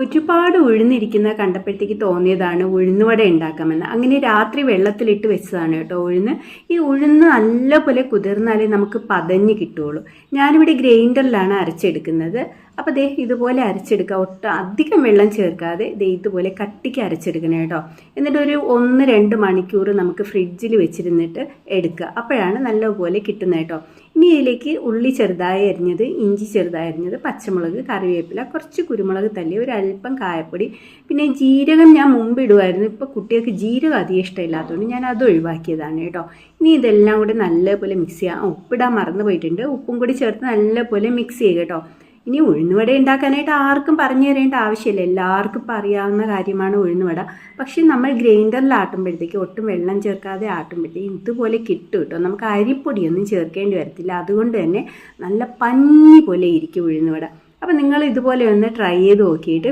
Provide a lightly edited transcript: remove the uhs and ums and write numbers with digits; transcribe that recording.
ഒരുപാട് ഉഴുന്നിരിക്കുന്ന കണ്ടപ്പോഴത്തേക്ക് തോന്നിയതാണ് ഉഴുന്നുവട ഉണ്ടാക്കാമെന്ന്. അങ്ങനെ രാത്രി വെള്ളത്തിലിട്ട് വെച്ചതാണ് കേട്ടോ ഉഴുന്ന്. ഈ ഉഴുന്ന് നല്ലപോലെ കുതിർന്നാലേ നമുക്ക് പതഞ്ഞ് കിട്ടുകയുള്ളൂ. ഞാനിവിടെ ഗ്രൈൻഡറിലാണ് അരച്ചെടുക്കുന്നത്. അപ്പോൾ ദേ ഇതുപോലെ അരച്ചെടുക്കുക. ഒട്ടും അധികം വെള്ളം ചേർക്കാതെ ദേ ഇതുപോലെ കട്ടിക്ക് അരച്ചെടുക്കണം കേട്ടോ. എന്നിട്ട് ഒരു 1-2 മണിക്കൂർ നമുക്ക് ഫ്രിഡ്ജിൽ വെച്ചിരുന്നിട്ട് എടുക്കുക. അപ്പോഴാണ് നല്ലപോലെ കിട്ടുന്നത് കേട്ടോ. ഇനി ഇതിലേക്ക് ഉള്ളി ചെറുതായി അരിഞ്ഞത്, ഇഞ്ചി ചെറുതായി അരിഞ്ഞത്, പച്ചമുളക്, കറിവേപ്പില, കുറച്ച് കുരുമുളക് തല്ലി, ഒരല്പം കായപ്പൊടി, പിന്നെ ജീരകം ഞാൻ മുമ്പ് ഇടുമായിരുന്നു. ഇപ്പോൾ കുട്ടികൾക്ക് ജീരകം അധികം ഇഷ്ടമില്ലാത്തതുകൊണ്ട് ഞാൻ അത് ഒഴിവാക്കിയതാണ് കേട്ടോ. ഇനി ഇതെല്ലാം കൂടി നല്ലപോലെ മിക്സ് ചെയ്യുക. ഉപ്പിടാൻ മറന്നു പോയിട്ടുണ്ട്. ഉപ്പും കൂടി ചേർത്ത് നല്ലപോലെ മിക്സ് ചെയ്യുക കേട്ടോ. ഇനി ഉഴുന്നുവട ഉണ്ടാക്കാനായിട്ട് ആർക്കും പറഞ്ഞു തരേണ്ട ആവശ്യമില്ല. എല്ലാവർക്കും ഇപ്പോൾ അറിയാവുന്ന കാര്യമാണ് ഉഴുന്നുവട. പക്ഷേ നമ്മൾ ഗ്രൈൻഡറിൽ ആട്ടുമ്പോഴത്തേക്ക് ഒട്ടും വെള്ളം ചേർക്കാതെ ആട്ടുമ്പോഴത്തേക്ക് ഇതുപോലെ കിട്ടും കേട്ടോ. നമുക്ക് അരിപ്പൊടിയൊന്നും ചേർക്കേണ്ടി വരത്തില്ല. അതുകൊണ്ട് തന്നെ നല്ല പഞ്ഞി പോലെ ഇരിക്കും ഉഴുന്നുവട. അപ്പോൾ നിങ്ങൾ ഇതുപോലെ ഒന്ന് ട്രൈ ചെയ്ത് നോക്കിയിട്ട്